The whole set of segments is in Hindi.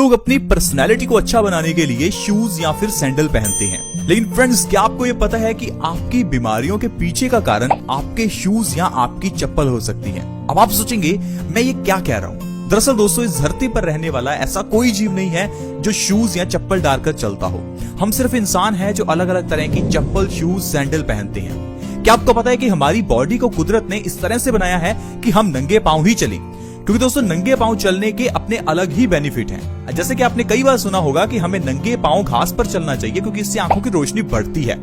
लोग अपनी पर्सनैलिटी को अच्छा बनाने के लिए शूज या फिर सैंडल पहनते हैं, लेकिन फ्रेंड्स क्या आपको ये पता है कि आपकी बीमारियों के पीछे का कारण आपके शूज या आपकी चप्पल हो सकती है। अब आप सोचेंगे मैं ये क्या कह रहा हूँ। दरअसल दोस्तों, इस धरती पर रहने वाला ऐसा कोई जीव नहीं है जो शूज या चप्पल डालकर चलता हो। हम सिर्फ इंसान हैं जो अलग अलग तरह की चप्पल, शूज, सैंडल पहनते हैं। क्या आपको पता है कि हमारी बॉडी को कुदरत ने इस तरह से बनाया है कि हम नंगे पांव ही चलें? क्योंकि दोस्तों नंगे पांव चलने के अपने अलग ही बेनिफिट हैं। जैसे कि आपने कई बार सुना होगा कि हमें नंगे पांव घास पर चलना चाहिए क्योंकि इससे आंखों की रोशनी बढ़ती है।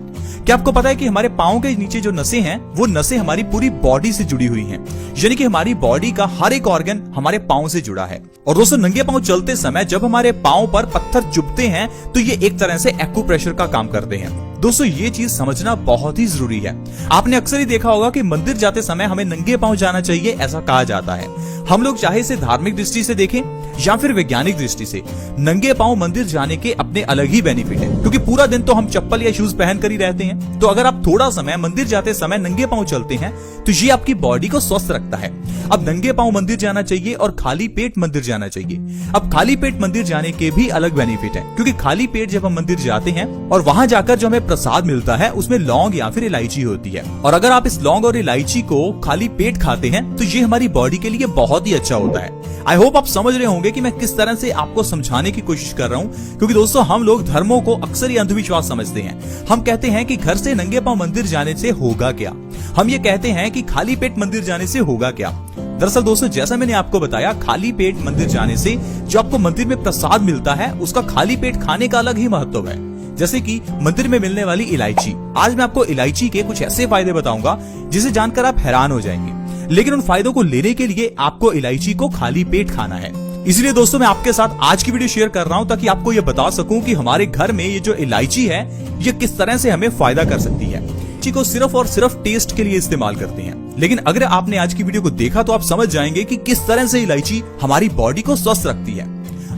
क्या आपको पता है कि हमारे पांव के नीचे जो नसें हैं वो नसें हमारी पूरी बॉडी से जुड़ी हुई हैं, यानी कि हमारी बॉडी का हर एक ऑर्गन हमारे पांव से जुड़ा है। और दोस्तों नंगे पांव चलते समय जब हमारे पांव पर पत्थर चुभते हैं तो ये एक तरह से एक्यूप्रेशर का काम करते हैं। दोस्तों ये चीज समझना बहुत ही जरूरी है। आपने अक्सर ही देखा होगा कि मंदिर जाते समय हमें नंगे पांव जाना चाहिए, ऐसा कहा जाता है। हम लोग चाहे इसे धार्मिक दृष्टि से देखें या फिर वैज्ञानिक दृष्टि से, नंगे पांव मंदिर जाने के अपने अलग ही बेनिफिट है, क्योंकि पूरा दिन तो हम चप्पल या शूज पहन कर ही रहते हैं। तो अगर आप थोड़ा समय मंदिर जाते समय नंगे पांव चलते हैं तो ये आपकी बॉडी को स्वस्थ रखता है। अब नंगे पांव मंदिर जाना चाहिए और खाली पेट मंदिर जाना चाहिए। अब खाली पेट मंदिर जाने के भी अलग बेनिफिट है, क्योंकि खाली पेट जब हम मंदिर जाते हैं और वहां जाकर जो हमें प्रसाद मिलता है उसमें लौंग या फिर इलायची होती है, और अगर आप इस लौंग और इलायची को खाली पेट खाते हैं तो ये हमारी बॉडी के लिए बहुत ही अच्छा होता है। आई होप आप समझ रहे होंगे कि मैं किस तरह से आपको समझाने की कोशिश कर रहा हूँ, क्योंकि दोस्तों हम लोग धर्मों को अक्सर ही अंधविश्वास समझते हैं। हम कहते हैं कि घर से नंगे पांव मंदिर जाने से होगा क्या, हम ये कहते हैं कि खाली पेट मंदिर जाने से होगा क्या। दरअसल दोस्तों जैसा मैंने आपको बताया, खाली पेट मंदिर जाने से जो आपको मंदिर में प्रसाद मिलता है उसका खाली पेट खाने का अलग ही महत्व है। जैसे कि मंदिर में मिलने वाली इलायची, आज मैं आपको इलायची के कुछ ऐसे फायदे बताऊंगा जिसे जानकर आप हैरान हो जाएंगे, लेकिन उन फायदों को लेने के लिए आपको इलायची को खाली पेट खाना है। इसलिए दोस्तों मैं आपके साथ आज की वीडियो शेयर कर रहा हूं ताकि आपको ये बता सकूं कि हमारे घर में ये जो इलायची है ये किस तरह से हमें फायदा कर सकती है। इलायची को सिर्फ और सिर्फ टेस्ट के लिए इस्तेमाल करते हैं, लेकिन अगर आपने आज की वीडियो को देखा तो आप समझ जाएंगे कि किस तरह से इलायची हमारी बॉडी को स्वस्थ रखती है।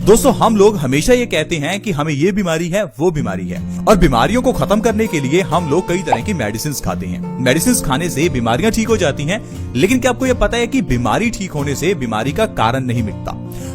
दोस्तों हम लोग हमेशा ये कहते हैं कि हमें ये बीमारी है, वो बीमारी है, और बीमारियों को खत्म करने के लिए हम लोग कई तरह की मेडिसिन खाते हैं। मेडिसिन खाने से बीमारियां ठीक हो जाती हैं, लेकिन क्या आपको ये पता है कि बीमारी ठीक होने से बीमारी का कारण नहीं मिटता।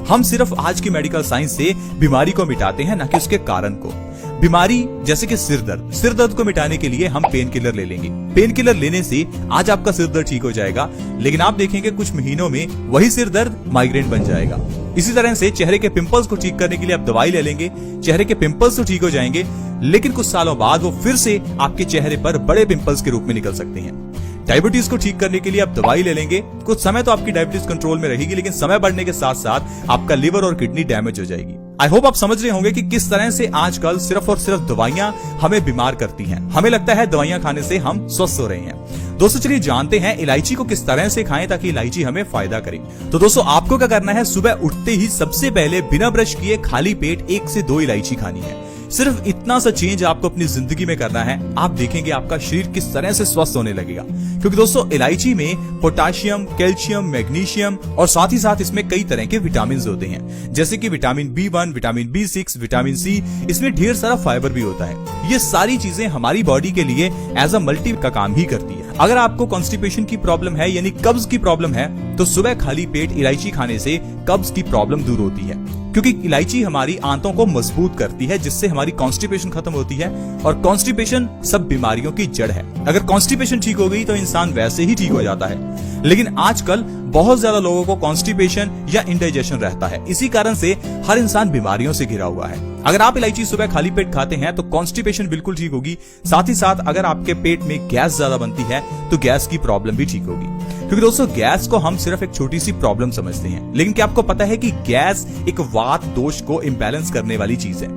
हम सिर्फ आज की मेडिकल साइंस से बीमारी को मिटाते हैं, न कि उसके कारण को। बीमारी जैसे कि सिर दर्द को मिटाने के लिए हम पेन किलर ले लेंगे। पेन किलर लेने से आज आपका सिर दर्द ठीक हो जाएगा, लेकिन आप देखेंगे कुछ महीनों में वही सिर दर्द माइग्रेन बन जाएगा। इसी तरह से चेहरे के पिंपल्स को ठीक करने के लिए आप दवाई ले लेंगे, चेहरे के पिंपल्स तो ठीक हो जाएंगे, लेकिन कुछ सालों बाद वो फिर से आपके चेहरे पर बड़े पिंपल्स के रूप में निकल सकते हैं। डायबिटीज को ठीक करने के लिए आप दवाई ले लेंगे, कुछ समय तो आपकी डायबिटीज कंट्रोल में रहेगी, लेकिन समय बढ़ने के साथ साथ आपका लिवर और किडनी डैमेज हो जाएगी। आई होप आप समझ रहे होंगे कि किस तरह से आजकल सिर्फ और सिर्फ दवाइयां हमें बीमार करती हैं। हमें लगता है दवाइयां खाने से हम स्वस्थ हो रहे हैं। दोस्तों चलिए जानते हैं इलायची को किस तरह से खाएं ताकि इलायची हमें फायदा करे। तो दोस्तों आपको क्या करना है, सुबह उठते ही सबसे पहले बिना ब्रश किए खाली पेट 1 से 2 इलायची खानी है। सिर्फ इतना सा चेंज आपको अपनी जिंदगी में करना है, आप देखेंगे आपका शरीर किस तरह से स्वस्थ होने लगेगा। क्योंकि दोस्तों इलायची में पोटाशियम, कैल्शियम, मैग्नीशियम और साथ ही साथ इसमें कई तरह के विटामिन होते हैं, जैसे कि vitamin B1, vitamin B6, vitamin C। इसमें ढेर सारा फाइबर भी होता है। ये सारी चीजें हमारी बॉडी के लिए एज अ मल्टी का काम ही करती है। अगर आपको कॉन्स्टिपेशन की प्रॉब्लम है यानी कब्ज की प्रॉब्लम है, तो सुबह खाली पेट इलायची खाने से कब्ज की प्रॉब्लम दूर होती है, क्योंकि इलायची हमारी आंतों को मजबूत करती है, जिससे हमारी कॉन्स्टिपेशन खत्म होती है, और कॉन्स्टिपेशन सब बीमारियों की जड़ है। अगर कॉन्स्टिपेशन ठीक हो गई तो इंसान वैसे ही ठीक हो जाता है, लेकिन आजकल बहुत ज्यादा लोगों को कॉन्स्टिपेशन या इंडाइजेशन रहता है। इसी कारण से हर इंसान बीमारियों से घिरा हुआ है। अगर आप इलायची सुबह खाली पेट खाते हैं तो कॉन्स्टिपेशन बिल्कुल ठीक होगी। साथ ही साथ अगर आपके पेट में गैस ज्यादा बनती है तो गैस की प्रॉब्लम भी ठीक होगी। क्योंकि दोस्तों गैस को हम सिर्फ एक छोटी सी प्रॉब्लम समझते हैं, लेकिन क्या आपको पता है कि गैस एक वात दोष को इम्बैलेंस करने वाली चीज है।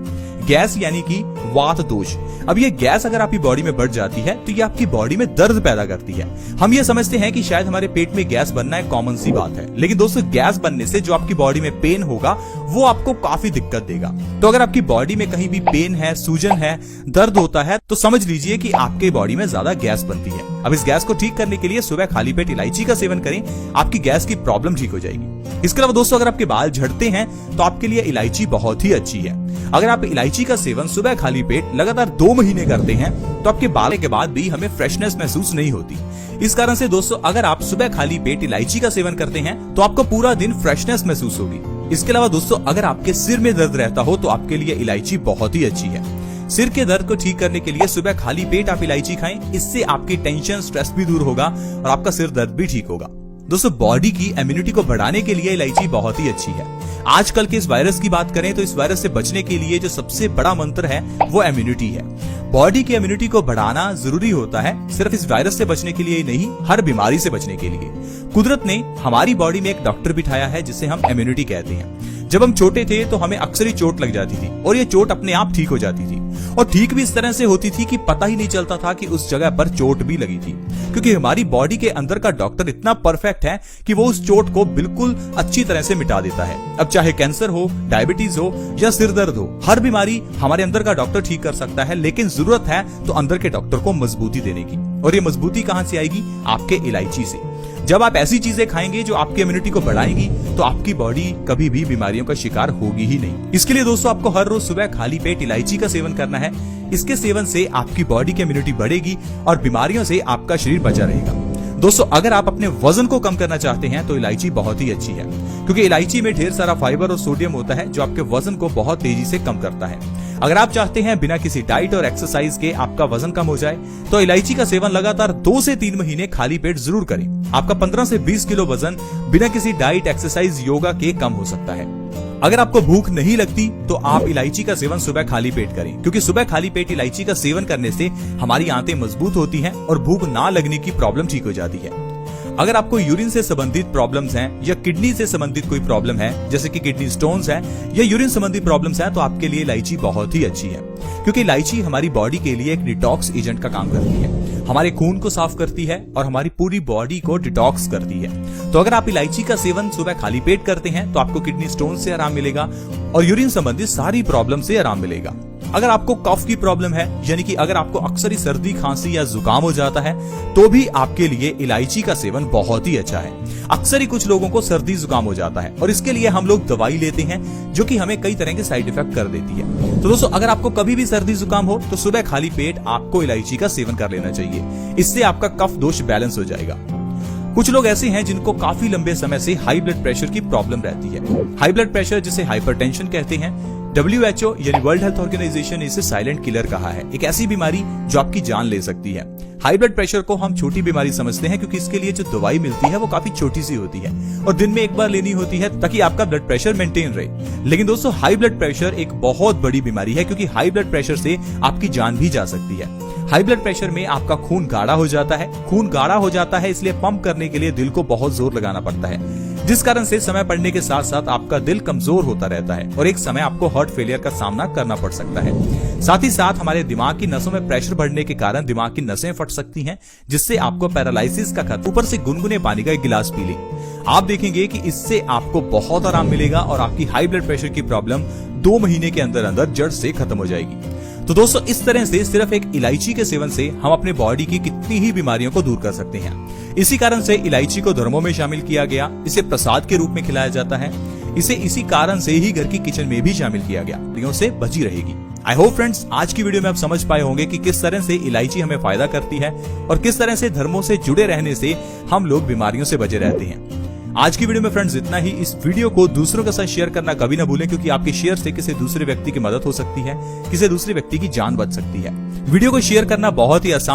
गैस यानी कि वात दोष। अब ये गैस अगर आपकी बॉडी में बढ़ जाती है तो ये आपकी बॉडी में दर्द पैदा करती है। हम ये समझते हैं कि शायद हमारे पेट में गैस बनना एक कॉमन सी बात है, लेकिन दोस्तों गैस बनने से जो आपकी बॉडी में पेन होगा वो आपको काफी दिक्कत देगा। तो अगर आपकी बॉडी में कहीं भी पेन है, सूजन है, दर्द होता है, तो समझ लीजिए कि आपके बॉडी में ज्यादा गैस बनती है। अब इस गैस को ठीक करने के लिए सुबह खाली पेट इलायची का सेवन करें, आपकी गैस की प्रॉब्लम ठीक हो जाएगी। इसके अलावा दोस्तों अगर आपके बाल झड़ते हैं तो आपके लिए इलायची बहुत ही अच्छी है। अगर आप इलायची का सेवन सुबह खाली पेट लगातार 2 महीने करते हैं तो आपके बाल के बाद भी हमें फ्रेशनेस महसूस नहीं होती। इस कारण से दोस्तों अगर आप सुबह खाली पेट इलायची का सेवन करते हैं तो आपको पूरा दिन फ्रेशनेस महसूस होगी। इसके अलावा दोस्तों अगर आपके सिर में दर्द रहता हो तो आपके लिए इलायची बहुत ही अच्छी है। सिर के दर्द को ठीक करने के लिए सुबह खाली पेट आप इलायची खाएं, इससे आपकी टेंशन स्ट्रेस भी दूर होगा और आपका सिर दर्द भी ठीक होगा। दोस्तों बॉडी की इम्यूनिटी को बढ़ाने के लिए इलायची बहुत ही अच्छी है। आजकल के इस वायरस की बात करें तो इस वायरस से बचने के लिए जो सबसे बड़ा मंत्र है वो इम्यूनिटी है। बॉडी की इम्यूनिटी को बढ़ाना जरूरी होता है, सिर्फ इस वायरस से बचने के लिए ही नहीं, हर बीमारी से बचने के लिए। कुदरत ने हमारी बॉडी में एक डॉक्टर बिठाया है जिसे हम इम्यूनिटी कहते हैं। जब हम छोटे थे तो हमें अक्सर ही चोट लग जाती थी और ये चोट अपने आप ठीक हो जाती थी, और ठीक भी इस तरह से होती थी कि पता ही नहीं चलता था कि उस जगह पर चोट भी लगी थी, क्योंकि हमारी बॉडी के अंदर का डॉक्टर इतना परफेक्ट है कि वो उस चोट को बिल्कुल अच्छी तरह से मिटा देता है। अब चाहे कैंसर हो, डायबिटीज हो या सिर दर्द हो, हर बीमारी हमारे अंदर का डॉक्टर ठीक कर सकता है, लेकिन जरूरत है तो अंदर के डॉक्टर को मजबूती देने की। और ये मजबूती कहां से आएगी? आपके इलायची से। जब आप ऐसी चीजें खाएंगे जो आपकी इम्यूनिटी को बढ़ाएंगी तो आपकी बॉडी कभी भी बीमारियों का शिकार होगी ही नहीं। इसके लिए दोस्तों आपको हर रोज सुबह खाली पेट इलायची का सेवन करना है। इसके सेवन से आपकी बॉडी की इम्यूनिटी बढ़ेगी और बीमारियों से आपका शरीर बचा रहेगा। दोस्तों अगर आप अपने वजन को कम करना चाहते हैं तो इलायची बहुत ही अच्छी है, क्योंकि इलायची में ढेर सारा फाइबर और सोडियम होता है जो आपके वजन को बहुत तेजी से कम करता है। अगर आप चाहते हैं बिना किसी डाइट और एक्सरसाइज के आपका वजन कम हो जाए तो इलायची का सेवन लगातार 2 से 3 महीने खाली पेट जरूर करें। आपका 15 से 20 किलो वजन बिना किसी डाइट, एक्सरसाइज, योगा के कम हो सकता है। अगर आपको भूख नहीं लगती तो आप इलायची का सेवन सुबह खाली पेट करें, क्योंकि सुबह खाली पेट इलायची का सेवन करने से हमारी आंतें मजबूत होती हैं और भूख ना लगने की प्रॉब्लम ठीक हो जाती है। अगर आपको यूरिन से संबंधित प्रॉब्लम्स हैं या किडनी से संबंधित कोई प्रॉब्लम है, जैसे कि किडनी स्टोन्स हैं या यूरिन संबंधी प्रॉब्लम्स हैं, तो आपके लिए इलायची बहुत ही अच्छी है, क्योंकि इलायची हमारी बॉडी के लिए एक डिटॉक्स एजेंट का काम करती है। हमारे खून को साफ करती है और हमारी पूरी बॉडी को डिटॉक्स करती है। तो अगर आप इलायची का सेवन सुबह खाली पेट करते हैं तो आपको किडनी स्टोन से आराम मिलेगा और यूरिन संबंधित सारी प्रॉब्लम से आराम मिलेगा। अगर आपको कफ की प्रॉब्लम है, यानी कि अगर आपको अक्सर ही सर्दी, खांसी या जुकाम हो जाता है, तो भी आपके लिए इलायची का सेवन बहुत ही अच्छा है। अक्सर ही कुछ लोगों को सर्दी जुकाम हो जाता है और इसके लिए हम लोग दवाई लेते हैं जो कि हमें कई तरह के साइड इफेक्ट कर देती है। तो दोस्तों अगर आपको कभी भी सर्दी जुकाम हो तो सुबह खाली पेट आपको इलायची का सेवन कर लेना चाहिए। इससे आपका कफ दोष बैलेंस हो जाएगा। कुछ लोग ऐसे हैं जिनको काफी लंबे समय से हाई ब्लड प्रेशर की प्रॉब्लम रहती है। हाई ब्लड प्रेशर जिसे हाइपरटेंशन कहते हैं, WHO यानी वर्ल्ड हेल्थ ऑर्गेनाइजेशन ने इसे साइलेंट किलर कहा है। एक ऐसी बीमारी जो आपकी जान ले सकती है। हाई ब्लड प्रेशर को हम छोटी बीमारी समझते हैं, क्योंकि इसके लिए जो दवाई मिलती है वो काफी छोटी सी होती है और दिन में एक बार लेनी होती है ताकि आपका ब्लड प्रेशर मेंटेन रहे। लेकिन दोस्तों हाई ब्लड प्रेशर एक बहुत बड़ी बीमारी है, क्योंकि हाई ब्लड प्रेशर से आपकी जान भी जा सकती है। हाई ब्लड प्रेशर में आपका खून गाढ़ा हो जाता है। खून गाढ़ा हो जाता है इसलिए पंप करने के लिए दिल को बहुत जोर लगाना पड़ता है, जिस कारण से समय बढ़ने के साथ साथ आपका दिल कमजोर होता रहता है और एक समय आपको हार्ट फेलियर का सामना करना पड़ सकता है। साथ ही साथ हमारे दिमाग की नसों में प्रेशर बढ़ने के कारण दिमाग की नसें फट सकती हैं, जिससे आपको पैरालिसिस का खतरा। ऊपर से गुनगुने पानी का एक गिलास पी लें। आप देखेंगे कि इससे आपको बहुत आराम मिलेगा और आपकी हाई ब्लड प्रेशर की प्रॉब्लम 2 महीने के अंदर अंदर जड़ से खत्म हो जाएगी। तो दोस्तों इस तरह से सिर्फ एक इलायची के सेवन से हम अपने बॉडी की कितनी ही बीमारियों को दूर कर सकते हैं। इसी कारण से इलायची को धर्मों में शामिल किया गया। इसे प्रसाद के रूप में खिलाया जाता है। इसे इसी कारण से ही घर की किचन में भी शामिल किया गया। बीमारियों से बची रहेगी। आई होप फ्रेंड्स आज की वीडियो में आप समझ पाए होंगे कि किस तरह से इलायची हमें फायदा करती है और किस तरह से धर्मों से जुड़े रहने से हम लोग बीमारियों से बचे रहते हैं। आज की वीडियो में फ्रेंड्स इतना ही। इस वीडियो को दूसरों के साथ शेयर करना कभी ना भूलें, क्योंकि आपके शेयर से किसी दूसरे व्यक्ति की मदद हो सकती है, किसी दूसरे व्यक्ति की जान बच सकती है। वीडियो को शेयर करना बहुत ही आसान